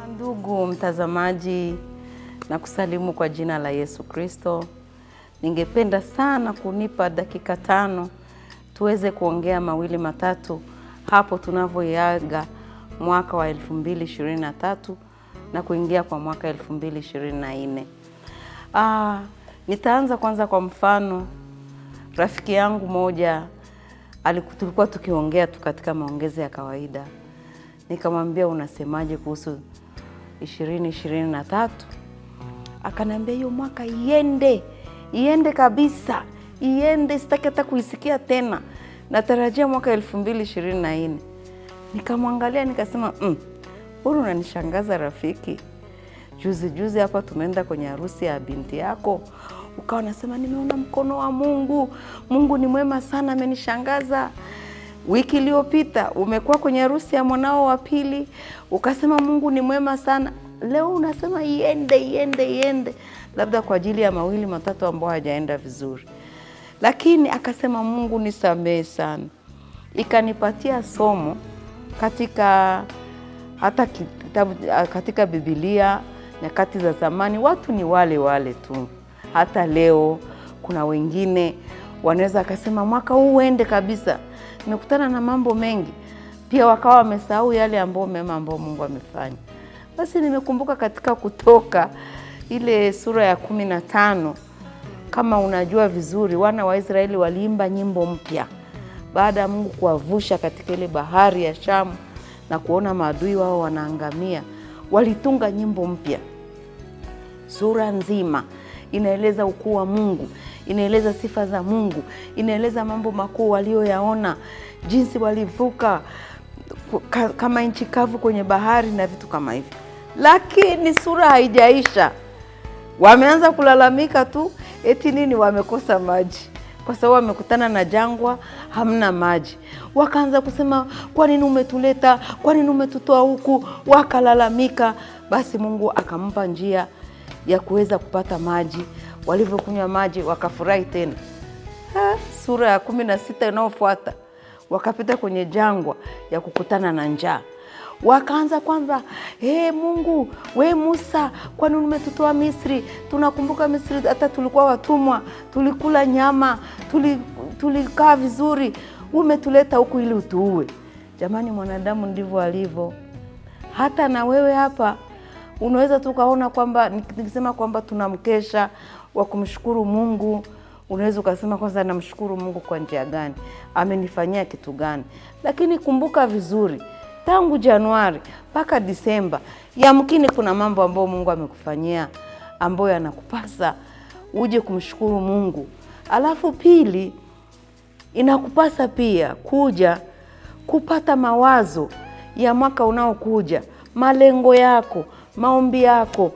Ndugu mtazamaji, na kusalimu kwa jina la Yesu Kristo. Ningependa sana kunipa dakika 5 tuweze kuongea mawili matatu hapo tunavyoiaga mwaka wa 2023 na kuingia kwa mwaka 2024. Nitaanza kwanza kwa mfano. Rafiki yangu moja tulikuwa tukiongea tu katika maongezi ya kawaida. Nikamwambia, unasemaje kuhusu 2023? Akaniambia hiyo mwaka iende kabisa, iende, sitaki hata kuisikia tena. Natarajia mwaka 2024. Nikamwangalia nikasema, wewe unanishangaza rafiki. Juzi hapa tumeenda kwenye harusi ya binti yako. Ukawa unasema nimeona mkono wa Mungu. Mungu ni mwema sana, amenishangaza. Wiki iliyopita umekuwa kwenye harusi ya mwanao wa pili, ukasema Mungu ni mwema sana. Leo unasema iende. Labda kwa ajili ya mawili matatu ambao hajaenda vizuri. Lakini akasema Mungu nisamehe sana. Ikanipatia somo katika hata kitabu, katika Biblia nyakati za zamani watu ni wale tu. Hata leo kuna wengine wanaweza akasema mwaka huu uende kabisa. Nimekutana na mambo mengi pia wakawa wamesahau yale ambao mema ambao Mungu amefanya. Basi nimekumbuka katika Kutoka ile sura ya 15, kama unajua vizuri, wana wa Israeli waliimba nyimbo mpya baada ya Mungu kuwavusha katika ile bahari ya Shamu na kuona maadui wao wanaangamia. Walitunga nyimbo mpya. Sura nzima inaeleza ukuu wa Mungu, inaeleza sifa za Mungu, inaeleza mambo makuu walioyaona, jinsi walivuka kama nchi kavu kwenye bahari na vitu kama hivyo. Lakini sura haijaisha. Wameanza kulalamika tu eti nini, wamekosa maji. Kwa sababu wamekutana na jangwa, hamna maji. Wakaanza kusema, kwa nini umetuleta? Kwa nini umetutoa huku? Wakalalamika. Basi Mungu akampa njia ya kuweza kupata maji. Walivyokunywa maji wakafurahi tena. Sura ya 16 inayofuata wakapita kwenye jangwa ya kukutana na njaa. Wakaanza kwamba, Mungu, we Musa, kwa nini umetutoa Misri? Tunakumbuka Misri hata tulikuwa watumwa, tulikula nyama, tulikaa vizuri. Umetuleta huku ili utuue. Jamani, mwanadamu ndivyo alivyo. Hata na wewe hapa unaweza tukaona kwamba nikisema kwamba tunamkesha wa kumshukuru Mungu, unaweza ukasema kwanza namshukuru Mungu kwa njia gani? Amenifanyia kitu gani? Lakini kumbuka vizuri, tangu Januari mpaka Disemba, yamkini kuna mambo ambayo Mungu amekufanyia ambayo yanakupasa uje kumshukuru Mungu. Alafu pili, inakupasa pia kuja kupata mawazo ya mwaka unaokuja, malengo yako, maombi yako,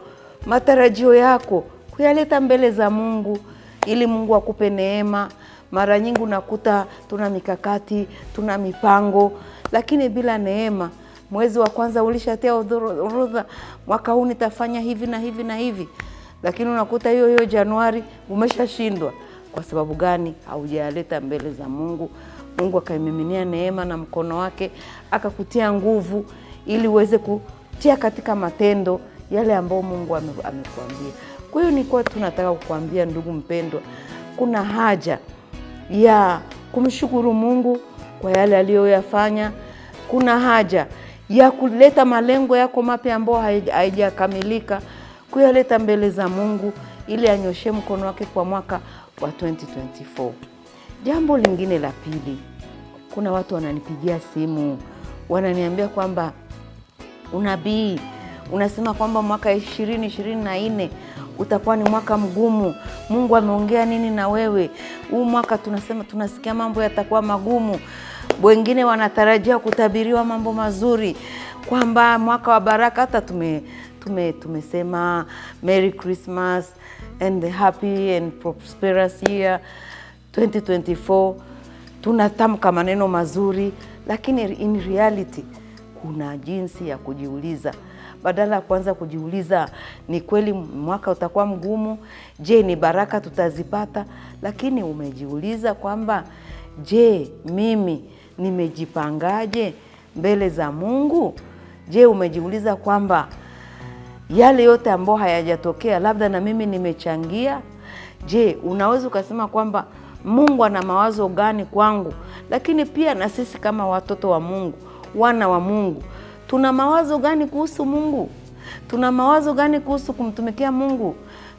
matarajio yako, kuyaleta mbele za Mungu ili Mungu akupe neema. Mara nyingi unakuta tuna mikakati, tuna mipango, lakini bila neema. Mwezi wa kwanza ulishatia orodha, mwaka huu nitafanya hivi na hivi na hivi. Lakini unakuta hiyo Januari umeshashindwa. Kwa sababu gani? Haujaleta mbele za Mungu. Mungu akaimiminia neema na mkono wake, akakutia nguvu ili uweze kutia katika matendo yale ambao Mungu amekuambia. Kwa hiyo nilikuwa tunataka kukuambia ndugu mpendwa, kuna haja ya kumshukuru Mungu kwa yale aliyoyafanya. Kuna haja ya kuleta malengo yako mapya ambayo haijakamilika, kuyaleta mbele za Mungu ili anyoshe mkono wake kwa mwaka wa 2024. Jambo lingine la pili, kuna watu wananipigia simu, wananiambia kwamba unabii unasema kwamba mwaka 2024 utakuwa ni mwaka mgumu. Mungu ameongea nini na wewe? Huu mwaka tunasikia mambo yatakuwa magumu. Wengine wanatarajia kutabiriwa mambo mazuri, kwamba mwaka wa baraka. Hata tumesema Merry Christmas and the happy and prosperous year 2024. Tunatamka maneno mazuri, lakini in reality kuna jinsi ya kujiuliza. Badala ya kuanza kujiuliza ni kweli mwaka utakuwa mgumu, je ni baraka tutazipata? Lakini umejiuliza kwamba je, mimi nimejipangaje mbele za Mungu? Je, umejiuliza kwamba yale yote ambayo hayajatokea labda na mimi nimechangia? Je, unaweza ukasema kwamba Mungu ana mawazo gani kwangu? Lakini pia na sisi kama watoto wa Mungu, wana wa Mungu, tuna mawazo gani kuhusu Mungu? Tuna mawazo gani kuhusu kumtumikia Mungu?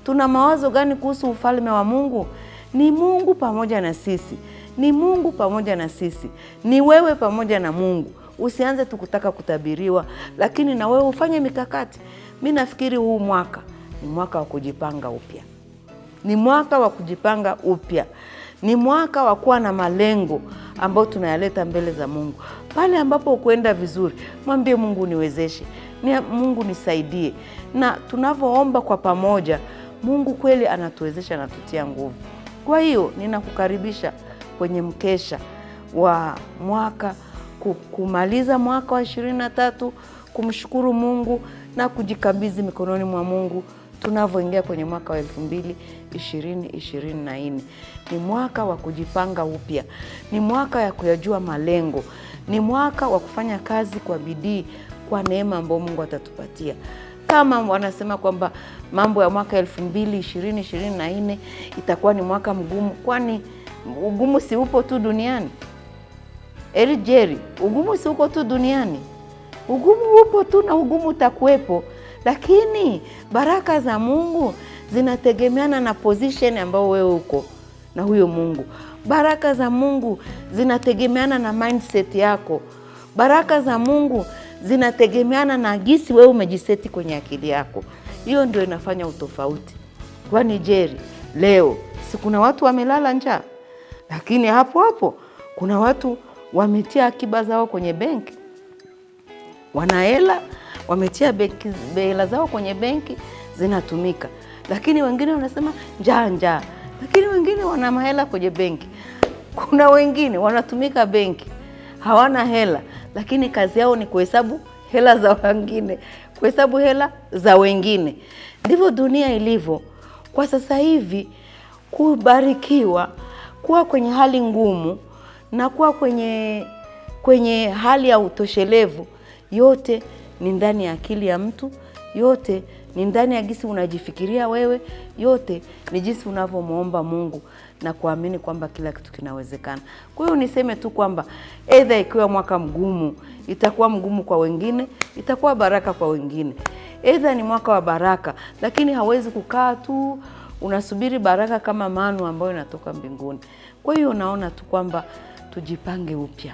Tuna mawazo gani kuhusu ufalme wa Mungu? Ni Mungu pamoja na sisi. Ni Mungu pamoja na sisi. Ni wewe pamoja na Mungu. Usianze tu kutaka kutabiriwa, lakini na wewe ufanye mikakati. Mimi nafikiri huu mwaka ni mwaka wa kujipanga upya. Ni mwaka wa kujipanga upya. Ni mwaka wa kuwa na malengo ambayo tunayaleta mbele za Mungu. Pale ambapo ukwenda vizuri, mwambie Mungu niwezeshe. Mungu nisaidie. Na tunavyoomba kwa pamoja, Mungu kweli anatuwezesha na tutia nguvu. Kwa hiyo ninakukaribisha kwenye mkesha wa mwaka, kumaliza mwaka wa 23, kumshukuru Mungu na kujikabidhi mikononi mwa Mungu tunavyoingia kwenye mwaka wa 2024. Ni mwaka wa kujipanga upya. Ni mwaka ya kuyajua malengo. Ni mwaka wa kufanya kazi kwa bidii kwa neema ambayo Mungu atatupatia. Kama wanasema kwamba mambo ya mwaka 2024 itakuwa ni mwaka mgumu, kwani ugumu si upo tu duniani? Jerry, ugumu si uko tu duniani? Ugumu upo tu na ugumu utakuwepo, lakini baraka za Mungu zinategemeana na position ambayo wewe uko na huyo Mungu. Baraka za Mungu zinategemeana na mindset yako. Baraka za Mungu zinategemeana na gisi wewe umejiseti kwenye akili yako. Hiyo ndio inafanya utofauti. Kwani Jerry, leo si kuna watu wamelala njaa, lakini hapo hapo kuna watu wametia akiba zao kwenye benki. Wanahela, wametia hela zao kwenye benki, zinatumika. Lakini wengine wanasema njaa. Lakini wengine wana mahela kwenye benki. Kuna wengine wanatumika benki, hawana hela, lakini kazi yao ni kuhesabu hela za wengine, kuhesabu hela za wengine. Ndivyo dunia ilivyo kwa sasa hivi. Kubarikiwa, kuwa kwenye hali ngumu na kuwa kwenye hali ya utoshelevu, yote ni ndani ya akili ya mtu, yote ni ndani ya jinsi unajifikiria wewe, yote ni jinsi unavyomuomba Mungu na kuamini kwamba kila kitu kinawezekana. Kwa hiyo niseme tu kwamba either ikiwa mwaka mgumu, itakuwa mgumu kwa wengine, itakuwa baraka kwa wengine. Either ni mwaka wa baraka, lakini hawezi kukaa tu unasubiri baraka kama manu ambayo inatoka mbinguni. Kwa hiyo naona tu kwamba tujipange upya.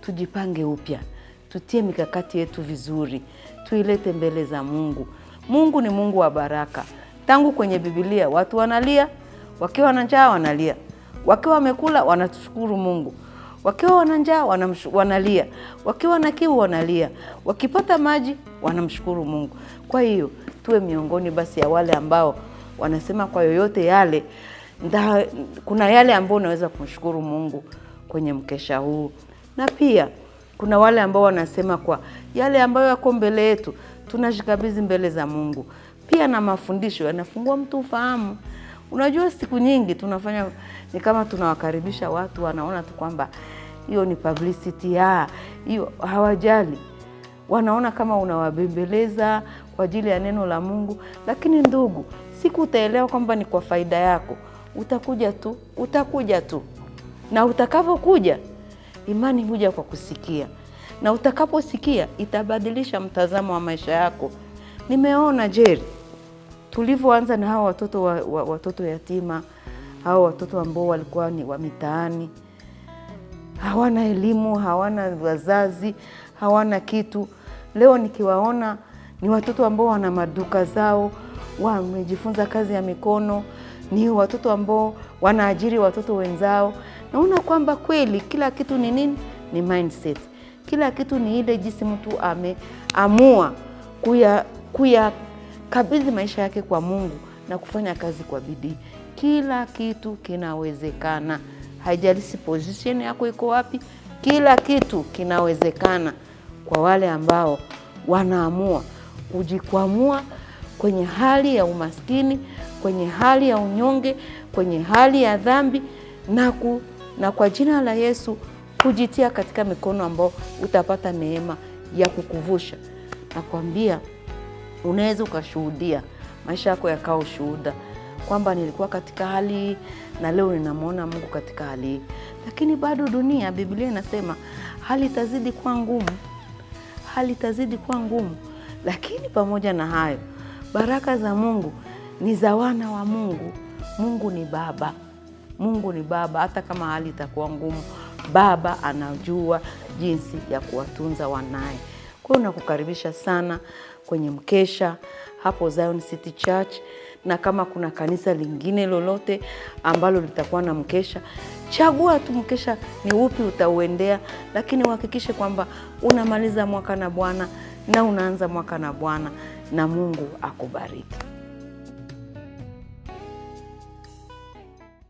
Tujipange upya. Tutie mikakati yetu vizuri. Tuilete mbele za Mungu. Mungu ni Mungu wa baraka. Tangu kwenye Biblia watu wanalia, wakiwa na njaa wanalia. Wakiwa wamekula wanashukuru Mungu. Wakiwa wana njaa wanalia. Wakiwa na kiu wanalia. Wakipata maji wanamshukuru Mungu. Kwa hiyo tuwe miongoni basi ya wale ambao wanasema kwa yoyote yale, kuna yale ambao unaweza kumshukuru Mungu kwenye mkesha huu. Na pia kuna wale ambao wanasema kwa yale ambayo yako mbele yetu, tunashikabidhi mbele za Mungu. Pia na mafundisho yanafungua mtu ufahamu. Unajua siku nyingi tunafanya ni kama tunawakaribisha watu, wanaona tu kwamba hiyo ni publicity, hiyo hawajali. Wanaona kama unawabembeleza kwa ajili ya neno la Mungu, lakini ndugu, siku utaelewa kwamba ni kwa faida yako. Utakuja tu. Na utakavyokuja, imani huja kwa kusikia. Na utakaposikia, itabadilisha mtazamo wa maisha yako. Nimeona Jerry, tulivyoanza na hao watoto yatima, hao watoto ambao walikuwa ni wa mitaani, hawana elimu, hawana wazazi, hawana kitu. Leo nikiwaona ni watoto ambao wana maduka zao, wamejifunza kazi ya mikono, ni watoto ambao wanaajiri watoto wenzao. Naona kwamba kweli kila kitu ni nini? Ni mindset. Kila kitu ni ile jinsi mtu ameamua kuyakabidhi maisha yake kwa Mungu na kufanya kazi kwa bidii. Kila kitu kinawezekana. Haijalishi position yako iko wapi, kila kitu kinawezekana kwa wale ambao wanaamua kujikwamua kwenye hali ya umaskini, kwenye hali ya unyonge, kwenye hali ya dhambi, na kwa jina la Yesu kujitia katika mikono ambao utapata neema ya kukuvusha. Nakwambia unaweza ukashuhudia maisha yako yakao ushuhuda kwamba nilikuwa katika hali na leo ninamwona Mungu katika hali hii. Lakini bado dunia, Biblia inasema hali itazidi kuwa ngumu. Hali itazidi kuwa ngumu. Lakini pamoja na hayo, baraka za Mungu ni za wana wa Mungu. Mungu ni Baba. Mungu ni Baba. Hata kama hali itakuwa ngumu, Baba anajua jinsi ya kuwatunza wanaye. Kwa hiyo nakukaribisha sana kwenye mkesha hapo Zion City Church, na kama kuna kanisa lingine lolote ambalo litakuwa na mkesha, chagua tu mkesha ni upi utauendea, lakini uhakikishe kwamba unamaliza mwaka na Bwana na unaanza mwaka na Bwana, na Mungu akubariki.